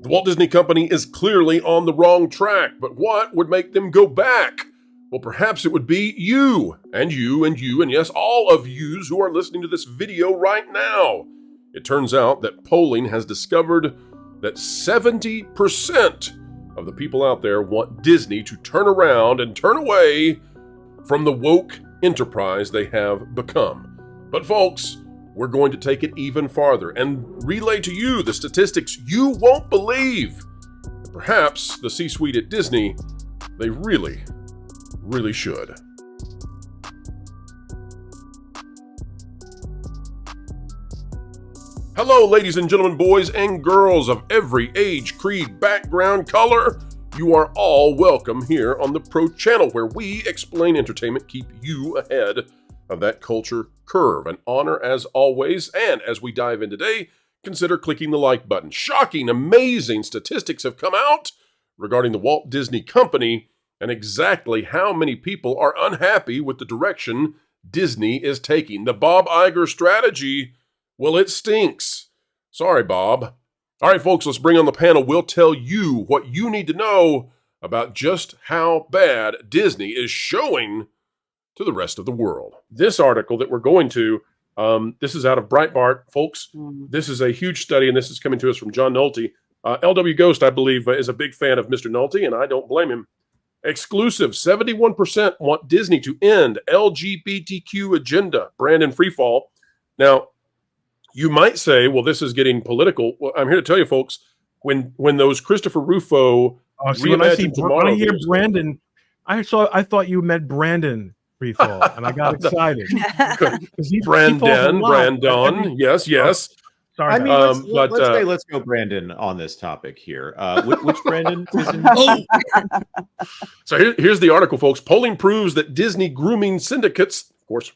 The Walt Disney Company is clearly on the wrong track, but what would make them go back? Well, perhaps it would be you, and you, and you, and yes, all of yous who are listening to this video right now. It turns out that polling has discovered that 70% of the people out there want Disney to turn around and turn away from the woke enterprise they have become. But folks, we're going to take it even farther and relay to you the statistics you won't believe. Perhaps the C-suite at Disney, they really should. Hello, ladies and gentlemen, boys and girls of every age, creed, background, color. You are all welcome here on the Pro Channel, where we explain entertainment, keep you ahead of that culture curve. An honor as always, and as we dive in today, consider clicking the like button. Shocking, amazing statistics have come out regarding the Walt Disney Company and exactly how many people are unhappy with the direction Disney is taking. The Bob Iger strategy, well, it stinks. Sorry, Bob. All right, folks, let's bring on the panel. We'll tell you what you need to know about just how bad Disney is showing to the rest of the world. This article that we're going to, this is out of Breitbart, folks. This is a huge study, and this is coming to us from John Nolte. LW Ghost, I believe, is a big fan of Mr. Nolte, and I don't blame him. Exclusive, 71% want Disney to end LGBTQ agenda, brand and freefall. Now, you might say, well, this is getting political. Well, I'm here to tell you, folks, when those Christopher Rufo when I hear Brandon, I thought you meant Brandon freefall, and I got excited. Brandon, yes. Sorry, I mean, let's go Brandon on this topic here. Which Brandon? So here's the article, folks. Polling proves that Disney grooming syndicates, of course,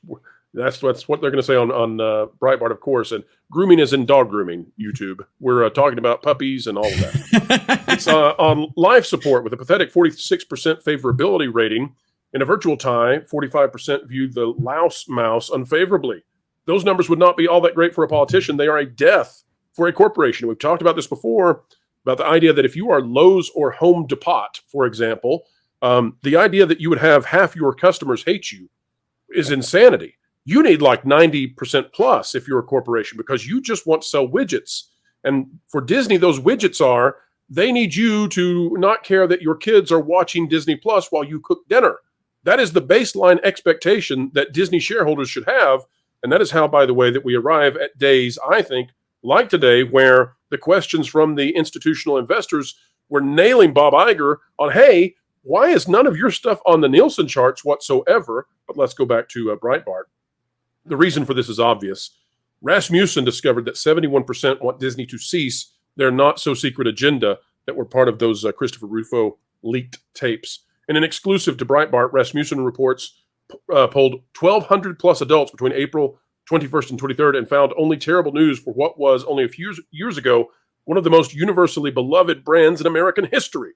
that's what they're going to say on Breitbart, of course. And grooming is in dog grooming, YouTube. We're talking about puppies and all of that. It's on life support with a pathetic 46% favorability rating. In a virtual tie, 45% viewed the louse mouse unfavorably. Those numbers would not be all that great for a politician. They are a death for a corporation. We've talked about this before, about the idea that if you are Lowe's or Home Depot, for example, the idea that you would have half your customers hate you is insanity. You need like 90% plus if you're a corporation, because you just want to sell widgets. And for Disney, those widgets they need you to not care that your kids are watching Disney Plus while you cook dinner. That is the baseline expectation that Disney shareholders should have. And that is how, by the way, that we arrive at days, I think, like today, where the questions from the institutional investors were nailing Bob Iger on, hey, why is none of your stuff on the Nielsen charts whatsoever? But let's go back to Breitbart. The reason for this is obvious. Rasmussen discovered that 71% want Disney to cease their not-so-secret agenda that were part of those Christopher Rufo leaked tapes. In an exclusive to Breitbart, Rasmussen reports polled 1,200 plus adults between April 21st and 23rd and found only terrible news for what was only a few years ago one of the most universally beloved brands in American history.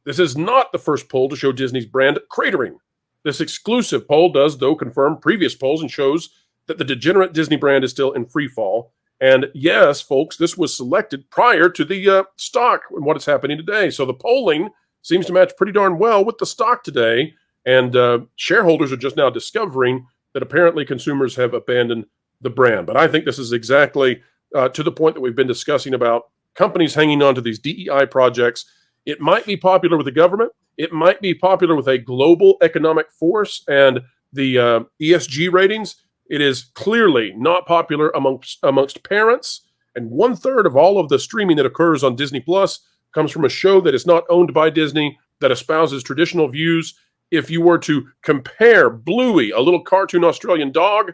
This is not the first poll to show Disney's brand cratering. This exclusive poll does, though, confirm previous polls and shows that the degenerate Disney brand is still in free fall. And yes, folks, this was selected prior to the stock and what is happening today. So the polling seems to match pretty darn well with the stock today. And shareholders are just now discovering that apparently consumers have abandoned the brand. But I think this is exactly to the point that we've been discussing about companies hanging on to these DEI projects. It might be popular with the government. It might be popular with a global economic force and the ESG ratings. It is clearly not popular amongst parents. And 1/3 of all of the streaming that occurs on Disney Plus comes from a show that is not owned by Disney, that espouses traditional views. If you were to compare Bluey, a little cartoon Australian dog,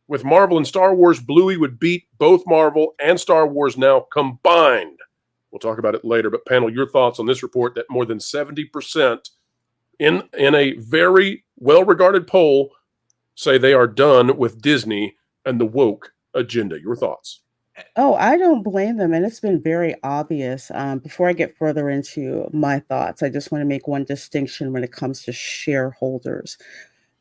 with Marvel and Star Wars, Bluey would beat both Marvel and Star Wars now combined. We'll talk about it later, but panel, your thoughts on this report that more than 70% in a very well-regarded poll say they are done with Disney and the woke agenda. Your thoughts? Oh, I don't blame them. And it's been very obvious. Before I get further into my thoughts, I just want to make one distinction when it comes to shareholders.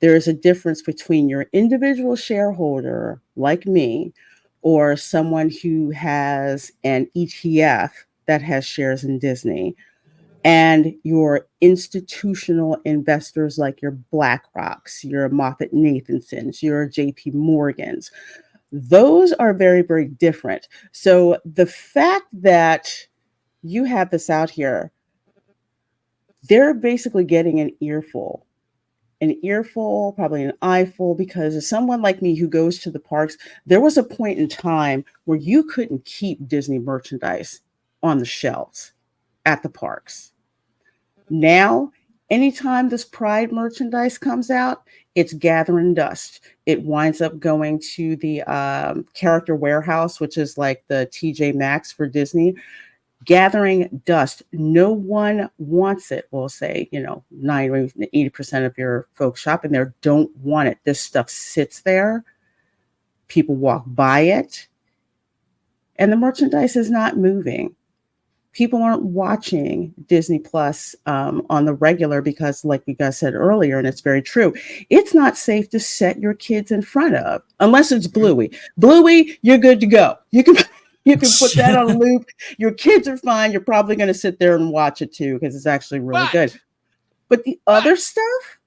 There is a difference between your individual shareholder, like me, or someone who has an ETF that has shares in Disney, and your institutional investors like your BlackRocks, your MoffettNathansons, your JP Morgans, those are very, very different. So the fact that you have this out here, they're basically getting an earful, probably an eyeful, because as someone like me who goes to the parks, there was a point in time where you couldn't keep Disney merchandise on the shelves at the parks. Now, anytime this Pride merchandise comes out, it's gathering dust. It winds up going to the character warehouse, which is like the TJ Maxx for Disney, gathering dust. No one wants it. We'll say, 90% of your folks shopping there don't want it. This stuff sits there. People walk by it, and the merchandise is not moving. People aren't watching Disney Plus on the regular because, like you guys said earlier, and it's very true, it's not safe to set your kids in front of, unless it's Bluey. Bluey, you're good to go. You can put that on loop. Your kids are fine. You're probably going to sit there and watch it too because it's actually really good. But the other stuff,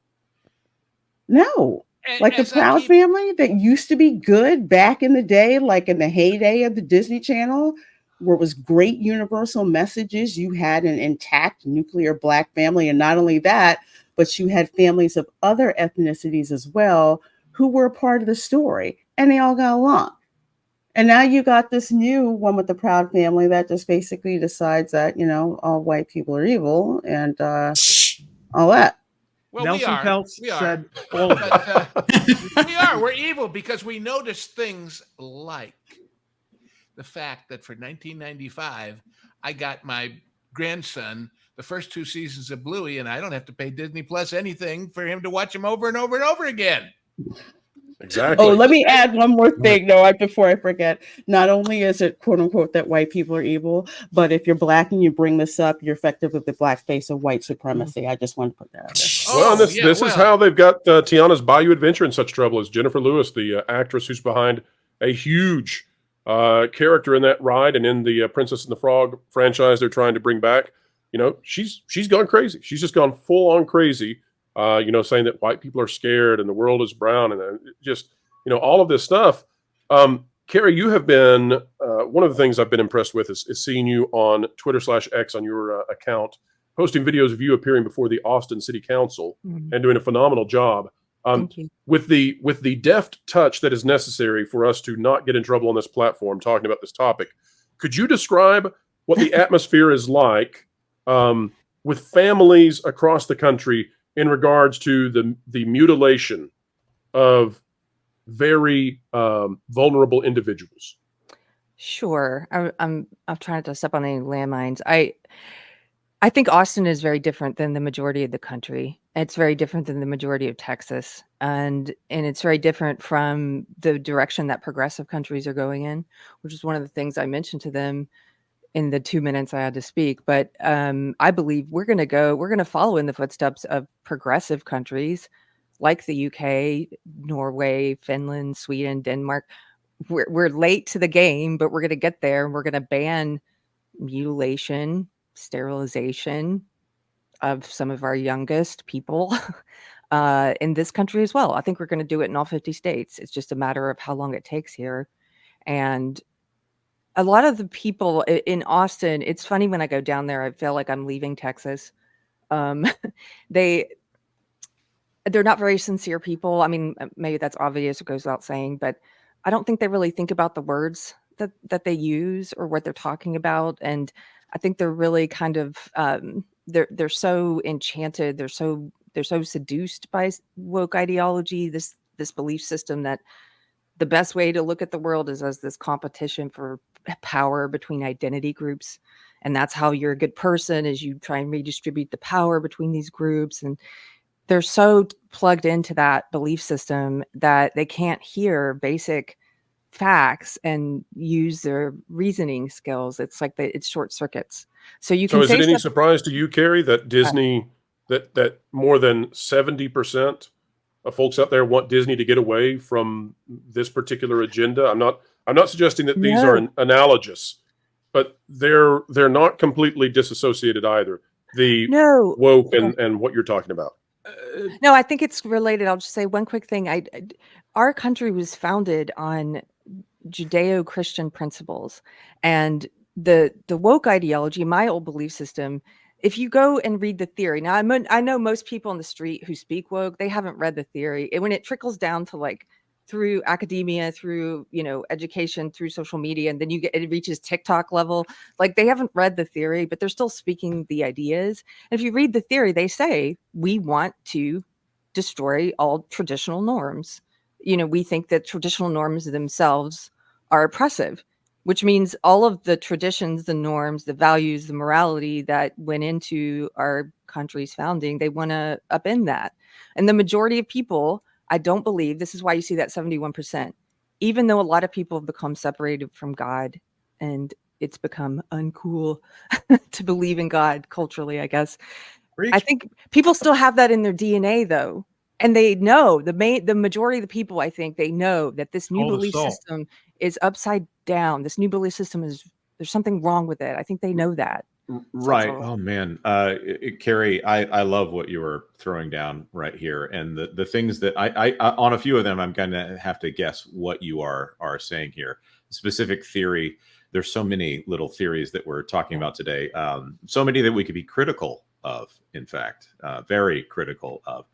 no. Like the Proud Family that used to be good back in the day, like in the heyday of the Disney Channel, where it was great universal messages. You had an intact nuclear Black family. And not only that, but you had families of other ethnicities as well who were a part of the story. And they all got along. And now you got this new one with the Proud Family that just basically decides that, all white people are evil and all that. Well, Nelson Peltz said all of it. We're evil because we notice things like the fact that for 1995, I got my grandson the first 2 seasons of Bluey, and I don't have to pay Disney Plus anything for him to watch them over and over and over again. Exactly. Oh, let me add one more thing, right before I forget. Not only is it quote unquote that white people are evil, but if you're Black and you bring this up, you're effective with the black face of white supremacy. I just want to put that out there. Well, this is how they've got Tiana's Bayou Adventure in such trouble. Is Jennifer Lewis, the actress who's behind a huge character in that ride and in the Princess and the Frog franchise they're trying to bring back. She's gone crazy. She's just gone full on crazy. Saying that white people are scared and the world is brown and just, all of this stuff. Carrie, you have been, one of the things I've been impressed with is seeing you on Twitter/X on your account, posting videos of you appearing before the Austin City Council and doing a phenomenal job. Thank you. With the deft touch that is necessary for us to not get in trouble on this platform talking about this topic, could you describe what the atmosphere is like with families across the country in regards to the mutilation of very vulnerable individuals? Sure. I'm trying to step on any landmines. I think Austin is very different than the majority of the country. It's very different than the majority of Texas. And it's very different from the direction that progressive countries are going in, which is one of the things I mentioned to them in the 2 minutes I had to speak. But I believe we're going to follow in the footsteps of progressive countries like the UK, Norway, Finland, Sweden, Denmark. We're late to the game, but we're going to get there, and we're going to ban mutilation, sterilization of some of our youngest people in this country as well. I think we're going to do it in all 50 states. It's just a matter of how long it takes here. And a lot of the people in Austin, it's funny when I go down there, I feel like I'm leaving Texas. They're not very sincere people. I mean, maybe that's obvious, it goes without saying, but I don't think they really think about the words that they use or what they're talking about. And I think they're really kind of they're so enchanted, they're so seduced by woke ideology, this belief system that the best way to look at the world is as this competition for power between identity groups. And that's how you're a good person, is you try and redistribute the power between these groups. And they're so plugged into that belief system that they can't hear basic facts and use their reasoning skills. It's like it's short circuits. So you can. So is it any surprise to you, Carrie, that Disney, that more than 70% of folks out there want Disney to get away from this particular agenda? I'm not suggesting that these are analogous, but they're not completely disassociated either. The No. woke and what you're talking about. No, I think it's related. I'll just say one quick thing. Our country was founded on Judeo-Christian principles, and the woke ideology, my old belief system. If you go and read the theory, now I know most people on the street who speak woke, they haven't read the theory. And when it trickles down to like through academia, through education, through social media, and then it reaches TikTok level, like they haven't read the theory, but they're still speaking the ideas. And if you read the theory, they say we want to destroy all traditional norms. We think that traditional norms themselves are oppressive, which means all of the traditions, the norms, the values, the morality that went into our country's founding, they want to upend that. And the majority of people, I don't believe, this is why you see that 71%, even though a lot of people have become separated from God and it's become uncool to believe in God culturally, I guess. I think people still have that in their DNA though. And they know the majority of the people, I think they know that this new belief system is upside down. This new belief system there's something wrong with it. I think they know that. Right. Oh man. Carrie, I love what you were throwing down right here. And the things that I on a few of them, I'm going to have to guess what you are saying here. Specific theory. There's so many little theories that we're talking about today. So many that we could be critical of, in fact, very critical of.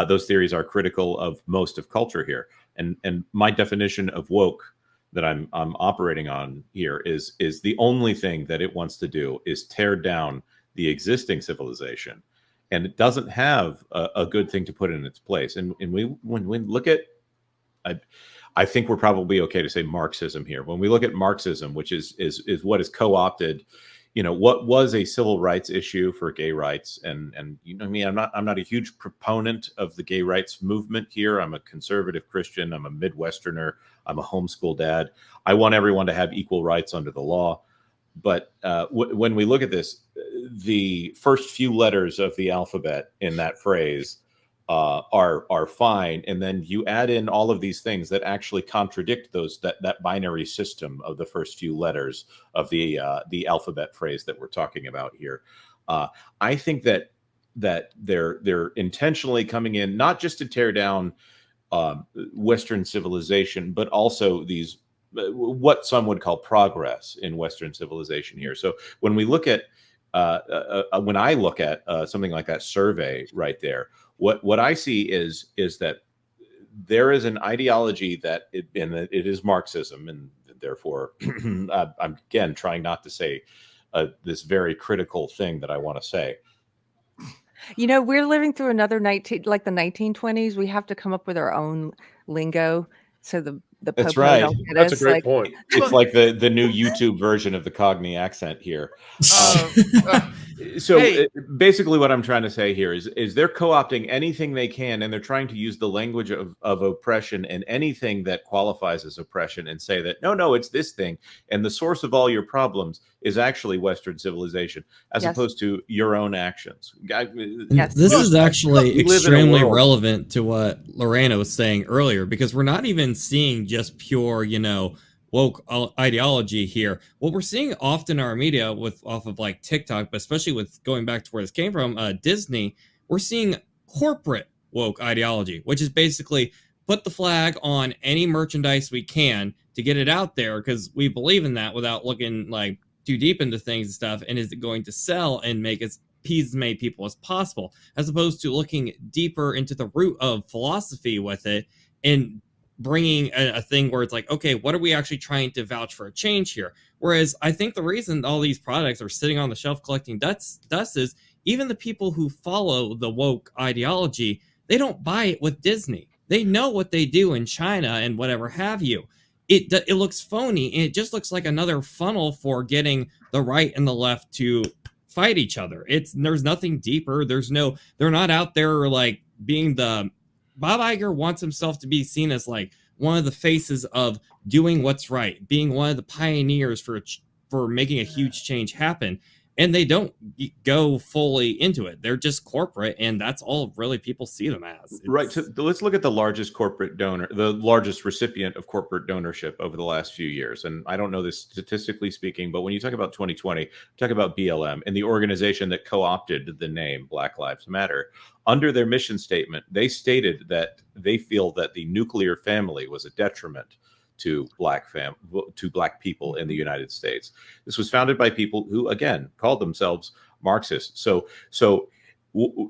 Those theories are critical of most of culture here. And my definition of woke that I'm operating on here is the only thing that it wants to do is tear down the existing civilization, and it doesn't have a good thing to put in its place. And when we look at, I think we're probably okay to say Marxism here. When we look at Marxism, which is what is co-opted, what was a civil rights issue for gay rights, and I mean, I'm not a huge proponent of the gay rights movement here. I'm a conservative Christian. I'm a Midwesterner. I'm a homeschool dad. I want everyone to have equal rights under the law. But when we look at this, the first few letters of the alphabet in that phrase are fine, and then you add in all of these things that actually contradict that binary system of the first few letters of the alphabet phrase that we're talking about here. I think that they're intentionally coming in not just to tear down Western civilization, but also these what some would call progress in Western civilization here. So when we look at when I look at something like that survey right there, what I see is that there is an ideology that it is Marxism, and therefore I'm again trying not to say this very critical thing that I want to say. We're living through another the 1920s. We have to come up with our own lingo. So the That's right. Don't get That's us. a great point. It's like the new YouTube version of the Cockney accent here. So basically what I'm trying to say here is they're co-opting anything they can, and they're trying to use the language of oppression and anything that qualifies as oppression and say that, no, it's this thing. And the source of all your problems is actually Western civilization, as opposed to your own actions. Yes. This is actually extremely relevant to what Lorena was saying earlier, because we're not even seeing just pure, woke ideology here. What we're seeing often in our media off of like TikTok, but especially with going back to where this came from, Disney, we're seeing corporate woke ideology, which is basically put the flag on any merchandise we can to get it out there because we believe in that without looking like too deep into things and stuff. And is it going to sell and make as many people as possible, as opposed to looking deeper into the root of philosophy with it and bringing a thing where it's like, okay, what are we actually trying to vouch for a change here? Whereas I think the reason all these products are sitting on the shelf collecting dust is even the people who follow the woke ideology, they don't buy it with Disney. They know what they do in China and whatever have you. It looks phony, and it just looks like another funnel for getting the right and the left to fight each other. There's nothing deeper. They're not out there like being the Bob Iger wants himself to be seen as like one of the faces of doing what's right, being one of the pioneers for making a huge change happen. and they don't go fully into it. They're just corporate, and that's all really people see them as. Right. So let's look at the largest corporate donor, the largest recipient of corporate donorship over the last few years. And I don't know this statistically speaking, but when you talk about 2020, talk about BLM and the organization that co-opted the name Black Lives Matter. Under their mission statement, they stated that they feel that the nuclear family was a detriment to black people in the United States. This was founded by people who, again, called themselves Marxists. So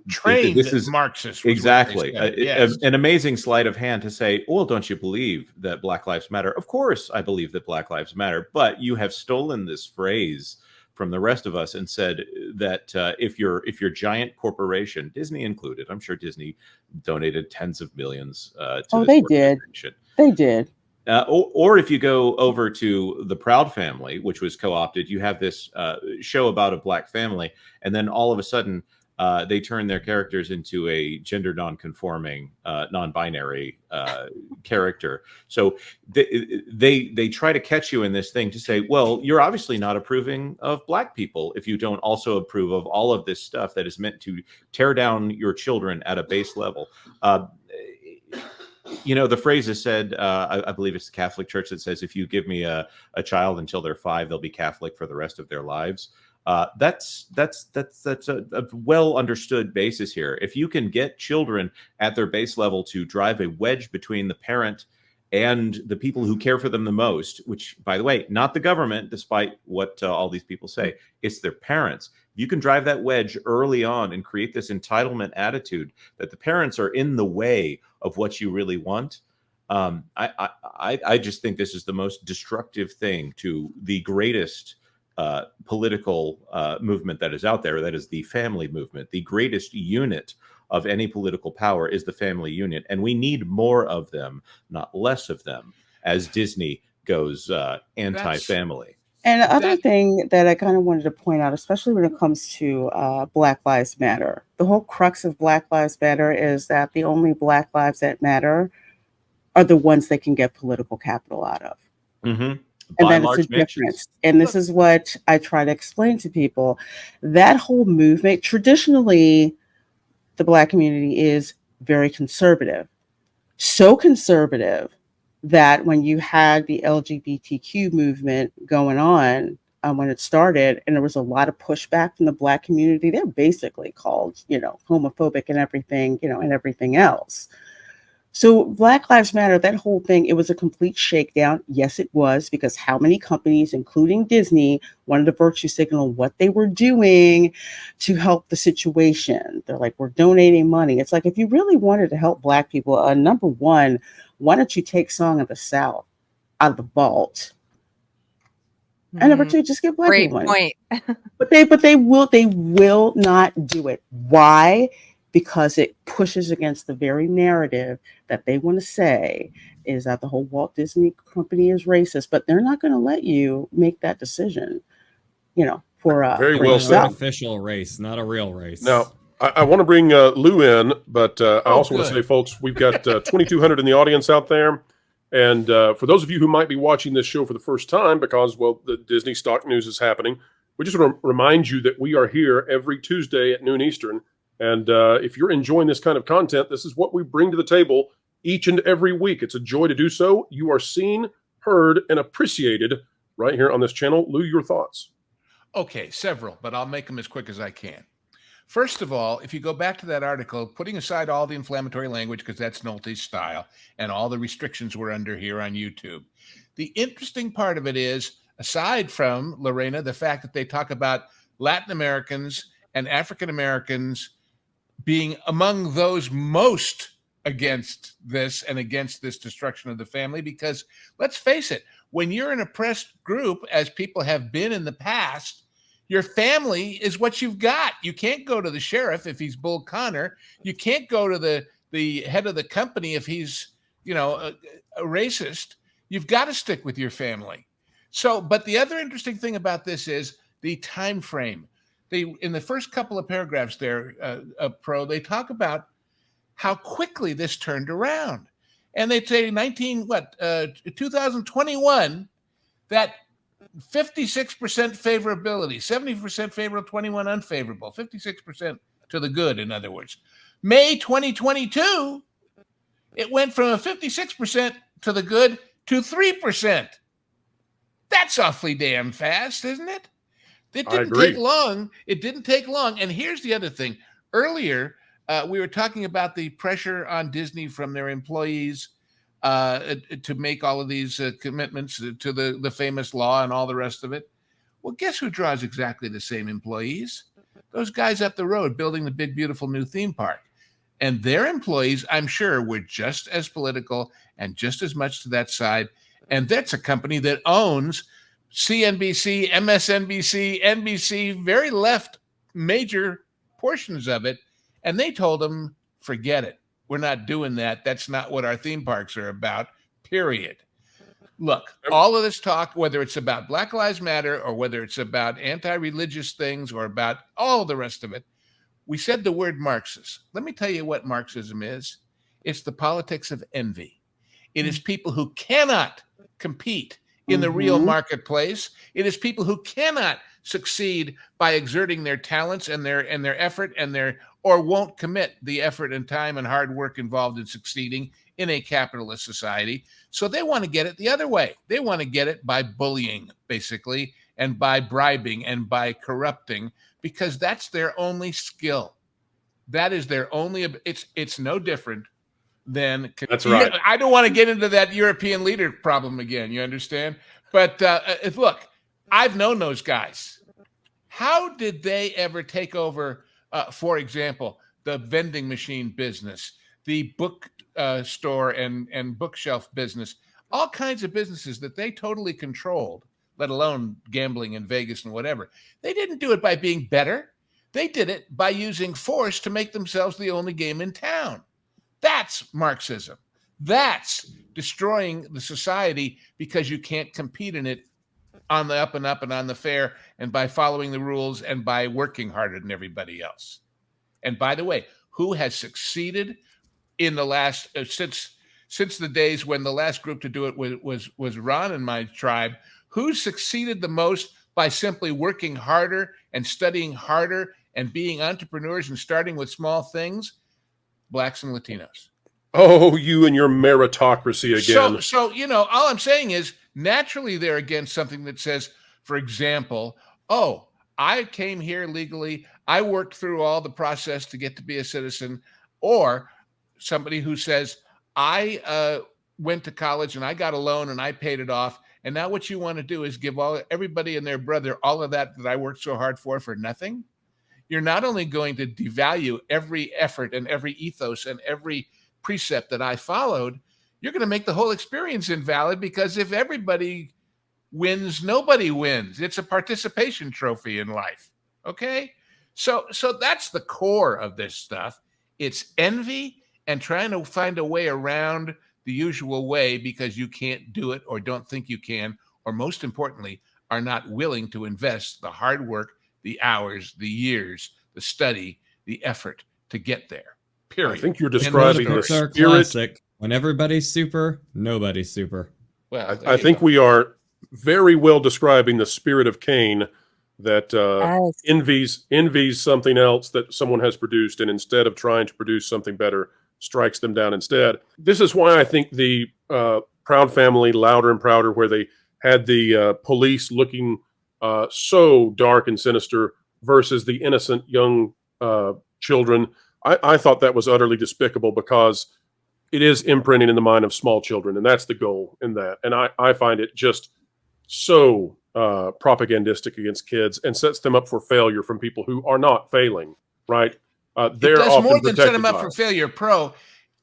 trained this is Marxist. Exactly. Yes. An amazing sleight of hand to say, well, don't you believe that Black Lives Matter? Of course, I believe that Black Lives Matter, but you have stolen this phrase from the rest of us and said that if your giant corporation, Disney included, I'm sure Disney donated tens of millions to this they did. They did. Or if you go over to the Proud Family, which was co-opted, you have this show about a black family, and then all of a sudden they turn their characters into a gender non-conforming, non-binary character. So they try to catch you in this thing to say, well, you're obviously not approving of black people if you don't also approve of all of this stuff that is meant to tear down your children at a base level. The phrase is said, I believe it's the Catholic Church that says, if you give me a child until they're 5, they'll be Catholic for the rest of their lives. That's a well understood basis here. If you can get children at their base level to drive a wedge between the parent and the people who care for them the most, which, by the way, not the government, despite what all these people say, it's their parents. You can drive that wedge early on and create this entitlement attitude that the parents are in the way of what you really want. I just think this is the most destructive thing to the greatest political movement that is out there. That is the family movement. The greatest unit of any political power is the family unit. And we need more of them, not less of them, as Disney goes anti-family. And the other thing that I kind of wanted to point out, especially when it comes to Black Lives Matter, the whole crux of Black Lives Matter is that the only Black lives that matter are the ones they can get political capital out of. Mm-hmm. And then it's a difference. And this is what I try to explain to people. That whole movement, traditionally, the Black community is very conservative. So conservative that when you had the LGBTQ movement going on, when it started, and there was a lot of pushback from the Black community, they're basically called, homophobic and everything, and everything else. So Black Lives Matter, that whole thing, it was a complete shakedown. Yes, it was, because how many companies, including Disney, wanted to virtue signal what they were doing to help the situation. They're like, we're donating money. It's like, if you really wanted to help Black people, number one, why don't you take Song of the South out of the vault? And number two, just get Black people money. Great point. but they will not do it. Why? Because it pushes against the very narrative that they want to say is that the whole Walt Disney Company is racist, but they're not going to let you make that decision, for very for well It's said. an official race, not a real race. Now, I want to bring Lou in, but I also want to say, folks, we've got 2,200 in the audience out there. And for those of you who might be watching this show for the first time, because, well, the Disney stock news is happening, we just want to remind you that we are here every Tuesday at noon Eastern. And if you're enjoying this kind of content, this is what we bring to the table each and every week. It's a joy to do so. You are seen, heard, and appreciated right here on this channel. Lou, your thoughts? Okay, several, but I'll make them as quick as I can. First of all, if you go back to that article, putting aside all the inflammatory language, because that's Nolte's style, and all the restrictions we're under here on YouTube, the interesting part of it is, aside from, Lorena, the fact that they talk about Latin Americans and African Americans being among those most against this and against this destruction of the family, because let's face it, when you're an oppressed group, as people have been in the past, your family is what you've got. You can't go to the sheriff if he's Bull Connor. You can't go to the head of the company if he's, a racist. You've got to stick with your family. So, but the other interesting thing about this is the time frame. In the first couple of paragraphs there, they talk about how quickly this turned around. And they say 2021, that 56% favorability, 70% favorable, 21 unfavorable, 56% to the good, in other words. May 2022, it went from a 56% to the good to 3%. That's awfully damn fast, isn't it? It didn't take long. It didn't take long. And here's the other thing. Earlier, we were talking about the pressure on Disney from their employees to make all of these commitments to the famous law and all the rest of it. Well, guess who draws exactly the same employees? Those guys up the road building the big, beautiful new theme park. And their employees, I'm sure, were just as political and just as much to that side. And that's a company that owns CNBC, MSNBC, NBC, very left major portions of it. And they told them, forget it. We're not doing that. That's not what our theme parks are about, period. Look, all of this talk, whether it's about Black Lives Matter or whether it's about anti-religious things or about all the rest of it, we said the word Marxist. Let me tell you what Marxism is. It's the politics of envy. It is people who cannot compete in the real marketplace. It is people who cannot succeed by exerting their talents and their effort or won't commit the effort and time and hard work involved in succeeding in a capitalist society. So they want to get it the other way. They want to get it by bullying, basically, and by bribing and by corrupting, because that's their only skill. That is their only, it's no different than. That's right. I don't want to get into that European leader problem again, you understand? But look, I've known those guys. How did they ever take over, for example, the vending machine business, the book store and bookshelf business, all kinds of businesses that they totally controlled, let alone gambling in Vegas and whatever. They didn't do it by being better. They did it by using force to make themselves the only game in town. That's Marxism. That's destroying the society because you can't compete in it on the up and up and on the fair and by following the rules and by working harder than everybody else. And by the way, who has succeeded in the last since the days when the last group to do it was Ron and my tribe? Who succeeded the most by simply working harder and studying harder and being entrepreneurs and starting with small things? Blacks and Latinos. Oh, you and your meritocracy again. So all I'm saying is naturally they're against something that says, for example, oh, I came here legally. I worked through all the process to get to be a citizen. Or somebody who says, I went to college and I got a loan and I paid it off. And now what you want to do is give everybody and their brother all of that I worked so hard for nothing. You're not only going to devalue every effort and every ethos and every precept that I followed, you're going to make the whole experience invalid, because if everybody wins, nobody wins. It's a participation trophy in life. Okay? So that's the core of this stuff. It's envy and trying to find a way around the usual way because you can't do it or don't think you can, or most importantly, are not willing to invest the hard work, the hours, the years, the study, the effort to get there. Period. I think you're describing the spirit. Classic. When everybody's super, nobody's super. Well, I think we are very well describing the spirit of Cain, that envies something else that someone has produced, and instead of trying to produce something better, strikes them down instead. This is why I think the Proud Family, Louder and Prouder, where they had the police looking so dark and sinister versus the innocent young children, I thought that was utterly despicable, because it is imprinting in the mind of small children, and that's the goal in that. And I find it just so propagandistic against kids and sets them up for failure from people who are not failing, right? They're it does often more than set them protected up for failure.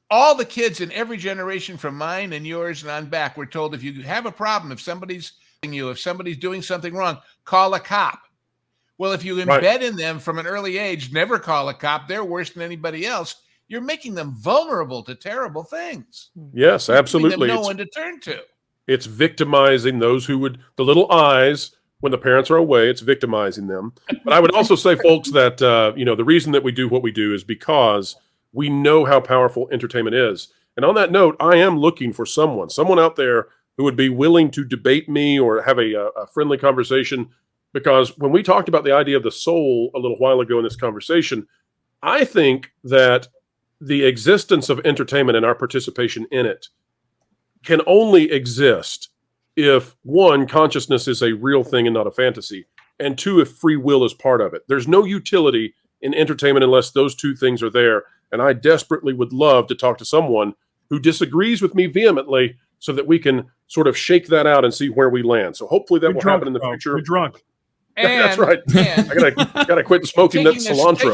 All the kids in every generation from mine and yours and on back were told, if you have a problem, if somebody's doing something wrong, call a cop. Well, if you embed in them from an early age, never call a cop, they're worse than anybody else, you're making them vulnerable to terrible things. Yes, absolutely. No one to turn to. It's victimizing those who would, the little eyes, when the parents are away, it's victimizing them. But I would also say, folks, that, the reason that we do what we do is because we know how powerful entertainment is. And on that note, I am looking for someone out there who would be willing to debate me or have a friendly conversation. Because when we talked about the idea of the soul a little while ago in this conversation, I think that the existence of entertainment and our participation in it can only exist if, one, consciousness is a real thing and not a fantasy, and two, if free will is part of it. There's no utility in entertainment unless those two things are there. And I desperately would love to talk to someone who disagrees with me vehemently so that we can sort of shake that out and see where we land. So hopefully that will happen in the future. We're drunk. And, that's right. And I gotta quit smoking that cilantro.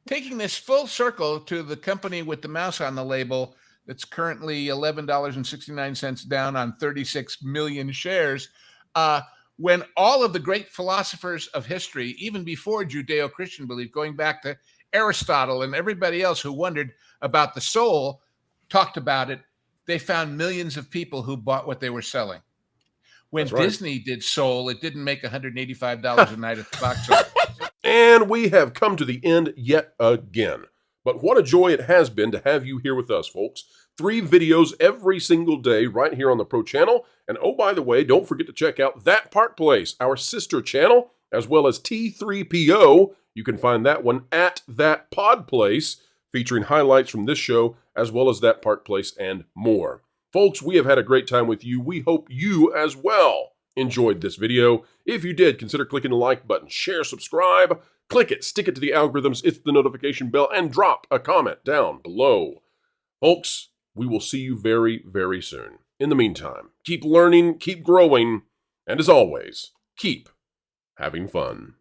Taking this full circle to the company with the mouse on the label that's currently $11.69 down on 36 million shares. When all of the great philosophers of history, even before Judeo-Christian belief, going back to Aristotle and everybody else who wondered about the soul, talked about it, they found millions of people who bought what they were selling. When Disney did Soul, it didn't make $185 a night at the box office. And we have come to the end yet again. But what a joy it has been to have you here with us, folks. 3 videos every single day right here on the Pro Channel. And oh, by the way, don't forget to check out That Park Place, our sister channel, as well as T3PO. You can find that one at That Pod Place, featuring highlights from this show, as well as That Park Place and more. Folks, we have had a great time with you. We hope you as well enjoyed this video. If you did, consider clicking the like button, share, subscribe, click it, stick it to the algorithms, hit the notification bell, and drop a comment down below. Folks, we will see you very, very soon. In the meantime, keep learning, keep growing, and as always, keep having fun.